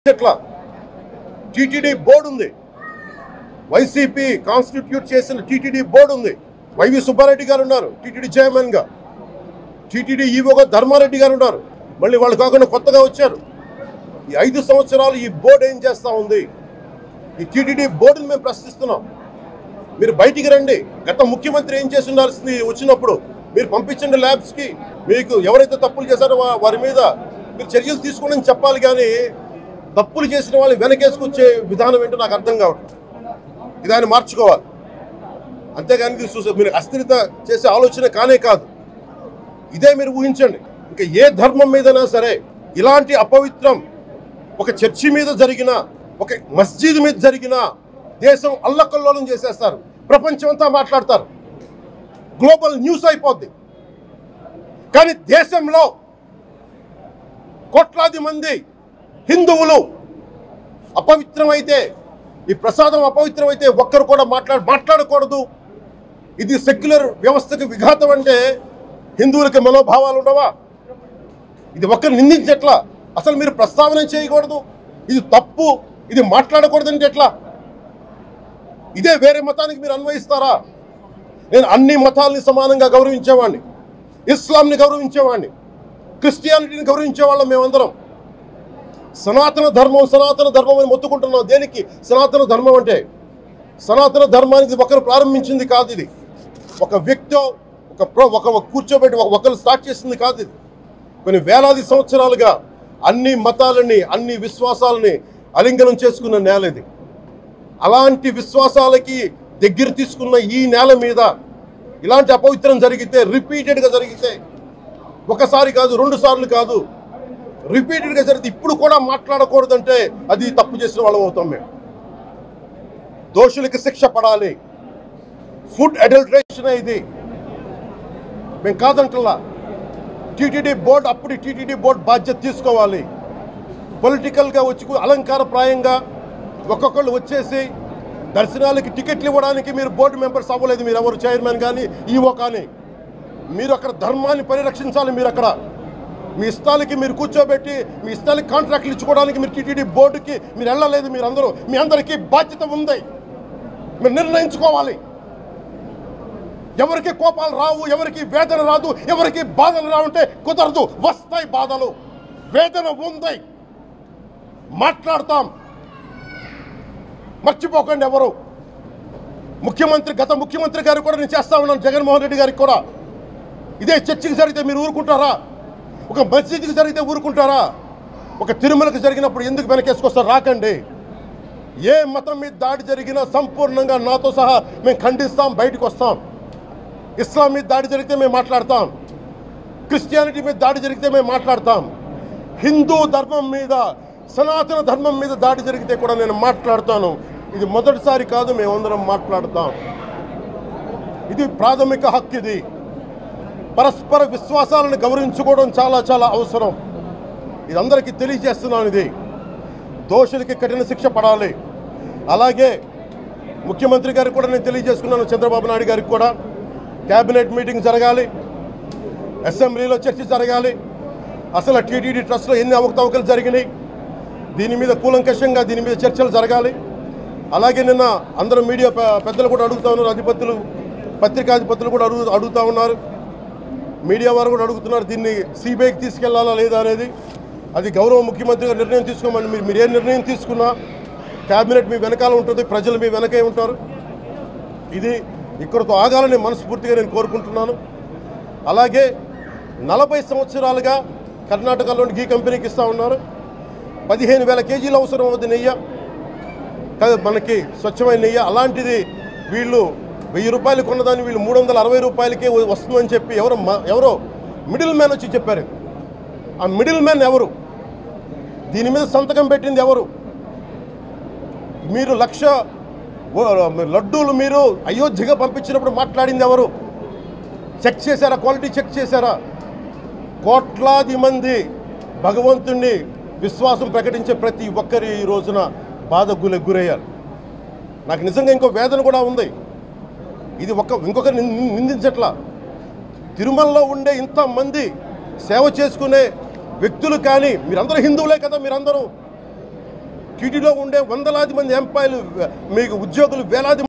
ఎట్లా TTD board ఉంది, YCP constitute చేసిన టీటీడీ బోర్డు ఉంది. వైవి సుబ్బారెడ్డి గారు ఉన్నారు టీటీడీ చైర్మన్ గా, టీటీడీ ఈవోగా ధర్మారెడ్డి గారు ఉన్నారు. మళ్ళీ వాళ్ళు కాకుండా కొత్తగా వచ్చారు. ఈ 5 సంవత్సరాలు ఈ బోర్డు ఏం చేస్తా ఉంది? ఈ టీటీడీ బోర్డుని మేము ప్రశ్నిస్తున్నాం. మీరు బయటికి రండి. గత ముఖ్యమంత్రి ఏం చేసి ఉండాల్సింది వచ్చినప్పుడు మీరు పంపించండి ల్యాబ్స్ కి. మీకు ఎవరైతే తప్పులు చేశారో వారి మీద మీరు చర్యలు తీసుకోండి చెప్పాలి. కానీ తప్పులు చేసిన వాళ్ళని వెనకేసుకొచ్చే విధానం ఏంటో నాకు అర్థం కావట్లేదు. ఇది ఆయన మార్చుకోవాలి. అంతేగాని మీరు అస్థిరత చేసే ఆలోచన కానే కాదు. ఇదే మీరు ఊహించండి. ఇంకా ఏ ధర్మం మీదైనా సరే ఇలాంటి అపవిత్రం ఒక చర్చి మీద జరిగిన, ఒక మస్జిద్ మీద జరిగిన దేశం అల్లకల్లోలం చేసేస్తారు. ప్రపంచం అంతా మాట్లాడతారు, గ్లోబల్ న్యూస్ అయిపోద్ది. కానీ దేశంలో కోట్లాది మంది హిందువులు అపవిత్రమైతే, ఈ ప్రసాదం అపవిత్రమైతే ఒక్కరు కూడా మాట్లాడకూడదు. ఇది సెక్యులర్ వ్యవస్థకు విఘాతం అంటే హిందువులకి మనోభావాలు ఉండవా? ఇది ఒక్కరు నిందించట్లా. అసలు మీరు ప్రస్తావన చేయకూడదు, ఇది తప్పు, ఇది మాట్లాడకూడదు అంటే ఎట్లా? ఇదే వేరే మతానికి మీరు అన్వయిస్తారా? నేను అన్ని మతాలని సమానంగా గౌరవించేవాడిని, ఇస్లాంని గౌరవించేవాడిని, క్రిస్టియానిటీని గౌరవించేవాళ్ళం. మేమందరం సనాతన ధర్మం అని మొత్తుకుంటున్నాం. దేనికి సనాతన ధర్మం అంటే? సనాతన ధర్మానికి ఒకరు ప్రారంభించింది కాదు. ఇది ఒక వ్యక్తి ఒక కూర్చోబెట్టి ఒకరు స్టార్ట్ చేసింది కాదు. ఇది కొన్ని వేలాది సంవత్సరాలుగా అన్ని మతాలని, అన్ని విశ్వాసాలని అలింగనం చేసుకున్న నేల ఇది. అలాంటి విశ్వాసాలకి దగ్గర తీసుకున్న ఈ నేల మీద ఇలాంటి అపవిత్రం జరిగితే, రిపీటెడ్గా జరిగితే, ఒకసారి కాదు 2 సార్లు కాదు, రిపీటెడ్గా జరిగితే ఇప్పుడు కూడా మాట్లాడకూడదంటే అది తప్పు చేసిన వాళ్ళం అవుతాం. మేము దోషులకి శిక్ష పడాలి. ఫుడ్ అడల్టరేషన్ ఇది మేము కాదంటలా. టీటీడీ బోర్డు అప్పుడు టీటీడీ బోర్డు బాధ్యత తీసుకోవాలి. పొలిటికల్గా వచ్చి అలంకారప్రాయంగా ఒక్కొక్కళ్ళు వచ్చేసి దర్శనాలకి టికెట్లు ఇవ్వడానికి మీరు బోర్డు మెంబర్స్ అవ్వలేదు. మీరు ఎవరు చైర్మన్ కానీ ఈవో కానీ. మీరు అక్కడ ధర్మాన్ని పరిరక్షించాలి. మీరు అక్కడ మీ ఇష్టాలకి మీరు కూర్చోబెట్టి మీ ఇష్టాలకి కాంట్రాక్ట్లు ఇచ్చుకోవడానికి మీరు టీటీడీ బోర్డుకి మీరు వెళ్ళలేదు. మీరందరూ, మీ అందరికీ బాధ్యత ఉంది. మీరు నిర్ణయించుకోవాలి. ఎవరికి కోపాలు రావు, ఎవరికి వేదన రాదు, ఎవరికి బాధలు రావంటే కుదరదు. వస్తాయి బాధలు, వేదన ఉంది, మాట్లాడతాం. మర్చిపోకండి ఎవరు. గత ముఖ్యమంత్రి గారు కూడా నేను చేస్తా ఉన్నాను, జగన్మోహన్ రెడ్డి గారికి కూడా. ఇదే చర్చికి జరిగితే మీరు ఊరుకుంటారా? ఒక మసీదుకి జరిగితే ఊరుకుంటారా? ఒక తిరుమలకి జరిగినప్పుడు ఎందుకు వెనకేసుకొస్తారు? రాకండి. ఏ మతం మీద దాడి జరిగినా సంపూర్ణంగా నాతో సహా మేము ఖండిస్తాం, బయటకు వస్తాం. ఇస్లాం మీద దాడి జరిగితే మేము మాట్లాడతాం, క్రిస్టియానిటీ మీద దాడి జరిగితే మేము మాట్లాడతాం, హిందూ ధర్మం మీద, సనాతన ధర్మం మీద దాడి జరిగితే కూడా నేను మాట్లాడతాను. ఇది మొదటిసారి కాదు, మేమందరం మాట్లాడతాం. ఇది ప్రాథమిక హక్కు. ఇది పరస్పర విశ్వాసాలను గౌరవించుకోవడం చాలా చాలా అవసరం. ఇది అందరికీ తెలియజేస్తున్నాను. ఇది దోషులకి కఠిన శిక్ష పడాలి. అలాగే ముఖ్యమంత్రి గారికి కూడా నేను తెలియజేసుకున్నాను, చంద్రబాబు నాయుడు గారికి కూడా క్యాబినెట్ మీటింగ్ జరగాలి, అసెంబ్లీలో చర్చ జరగాలి. అసలు టీటీడీ ట్రస్ట్లో ఎన్ని అవకతవకలు జరిగినాయి, దీని మీద కూలంకషంగా దీని మీద చర్చలు జరగాలి. అలాగే నిన్న అందరూ మీడియా పెద్దలు కూడా అడుగుతూ ఉన్నారు, పత్రికాధిపతులు కూడా అడుగుతూ ఉన్నారు, మీడియా వారు కూడా అడుగుతున్నారు, దీన్ని సిబిఐకి తీసుకెళ్లాలా లేదా అనేది. అది గౌరవ ముఖ్యమంత్రి గారు నిర్ణయం తీసుకోమని. మీరు ఏ నిర్ణయం తీసుకున్నా క్యాబినెట్ మీ వెనకాల ఉంటుంది, ప్రజలు మీ వెనకే ఉంటారు. ఇది ఇక్కడితో ఆగాలని మనస్ఫూర్తిగా నేను కోరుకుంటున్నాను. అలాగే 40 సంవత్సరాలుగా కర్ణాటకలోని గీ కంపెనీకి ఇస్తూ ఉన్నారు. 15,000 కేజీలు అవసరం అవుతుంది నెయ్యి, మనకి స్వచ్ఛమైన నెయ్యి. అలాంటిది వీళ్ళు 1000 రూపాయలు కొన్నదాన్ని వీళ్ళు 360 రూపాయలకే వస్తుందని చెప్పి ఎవరో మిడిల్ మ్యాన్ వచ్చి చెప్పారు. ఆ మిడిల్ మ్యాన్ ఎవరు? దీని మీద సంతకం పెట్టింది ఎవరు? మీరు 1,00,000 లడ్డూలు మీరు అయోధ్యగా పంపించినప్పుడు మాట్లాడింది ఎవరు? చెక్ చేశారా? క్వాలిటీ చెక్ చేశారా? కోట్లాది మంది భగవంతుణ్ణి విశ్వాసం ప్రకటించే ప్రతి ఒక్కరి ఈ రోజున బాధకు గురయ్యారు. నాకు నిజంగా ఇంకో వేదన కూడా ఉంది. ఇది ఇంకొకరు నిందించట్లా. తిరుమలలో ఉండే ఇంతమంది సేవ చేసుకునే వ్యక్తులు కానీ మీరందరూ హిందువులే కదా, మీరందరూ టీటీలో ఉండే వందలాది మంది ఎంప్లాయీలు, మీకు ఉద్యోగులు వేలాది